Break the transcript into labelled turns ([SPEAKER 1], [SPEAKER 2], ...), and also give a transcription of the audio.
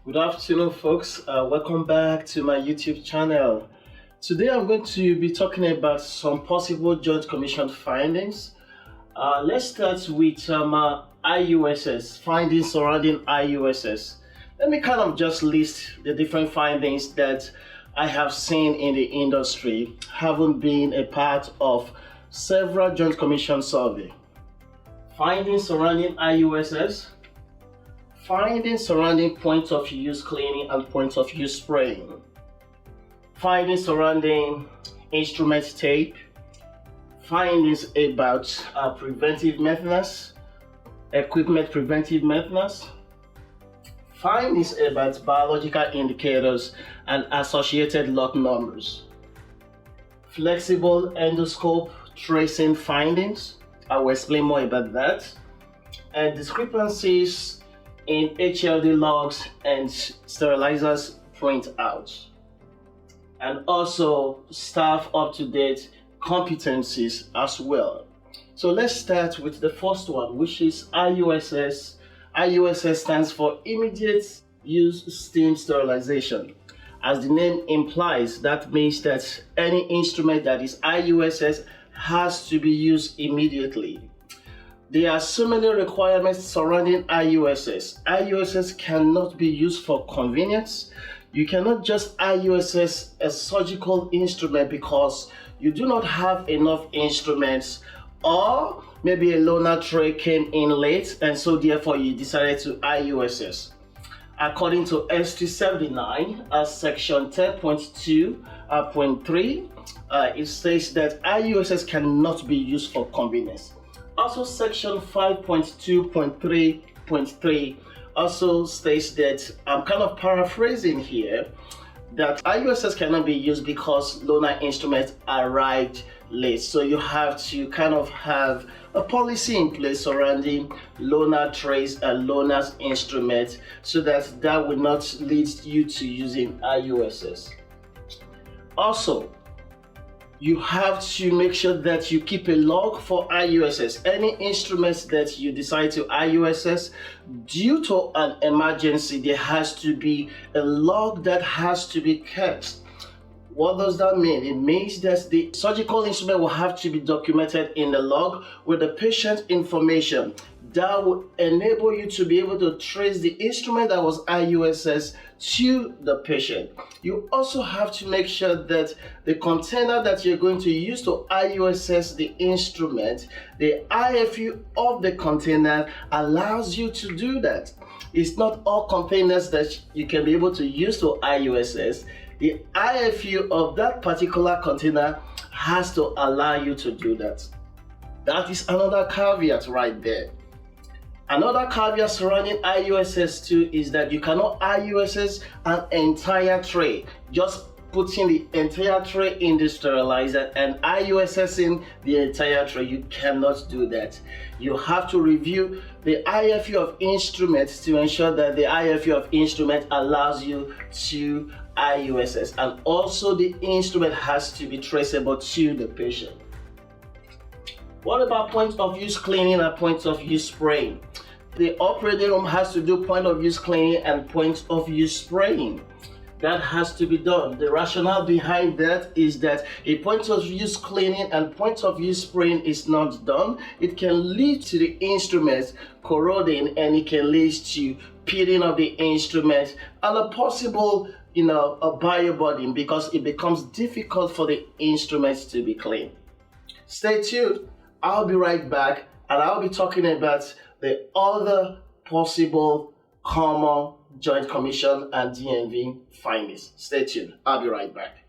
[SPEAKER 1] Good afternoon, folks. Welcome back to my YouTube channel. Today I'm going to be talking about some possible Joint Commission findings. Let's start with IUSS, findings surrounding IUSS. Let me kind of just list the different findings that I have seen in the industry, having been a part of several Joint Commission surveys. Findings surrounding IUSS. Findings surrounding point of use cleaning and point of use spraying. Findings surrounding instrument tape. Findings about preventive maintenance, equipment preventive maintenance. Findings about biological indicators and associated lot numbers. Flexible endoscope tracing findings. I will explain more about that. And discrepancies in HLD logs and sterilizers printouts, and also staff up-to-date competencies as well. So let's start with the first one, which is IUSS. IUSS stands for Immediate Use Steam Sterilization. As the name implies, that means that any instrument that is IUSS has to be used immediately. There are so many requirements surrounding IUSS. IUSS cannot be used for convenience. You cannot just IUSS a surgical instrument because you do not have enough instruments, or maybe a loaner tray came in late and so therefore you decided to IUSS. According to S279, section 10.2.3, it states that IUSS cannot be used for convenience. Also, section 5.2.3.3 also states that, I'm kind of paraphrasing here, that IUSS cannot be used because loaner instruments arrived late. So you have to kind of have a policy in place surrounding loaner trays and loaner's instruments so that will not lead you to using IUSS. Also, you have to make sure that you keep a log for IUSS. Any instruments that you decide to IUSS, due to an emergency, there has to be a log that has to be kept. What does that mean? It means that the surgical instrument will have to be documented in the log with the patient information. That will enable you to be able to trace the instrument that was IUSS to the patient. You also have to make sure that the container that you're going to use to IUSS the instrument, the IFU of the container allows you to do that. It's not all containers that you can be able to use to IUSS. The IFU of that particular container has to allow you to do that. That is another caveat right there. Another caveat surrounding IUSS too is that you cannot IUSS an entire tray. Just putting the entire tray in the sterilizer and IUSSing the entire tray, you cannot do that. You have to review the IFU of instruments to ensure that the IFU of instrument allows you to IUSS, and also the instrument has to be traceable to the patient. What about point of use cleaning and point of use spraying? The operating room has to do point of use cleaning and point of use spraying. That has to be done. The rationale behind that is that a point of use cleaning and point of use spraying is not done, it can lead to the instruments corroding, and it can lead to peeling of the instrument and a possible a bioburden because it becomes difficult for the instruments to be clean. Stay tuned. I'll be right back and I'll be talking about the other possible common Joint Commission and DNV findings. Stay tuned. I'll be right back.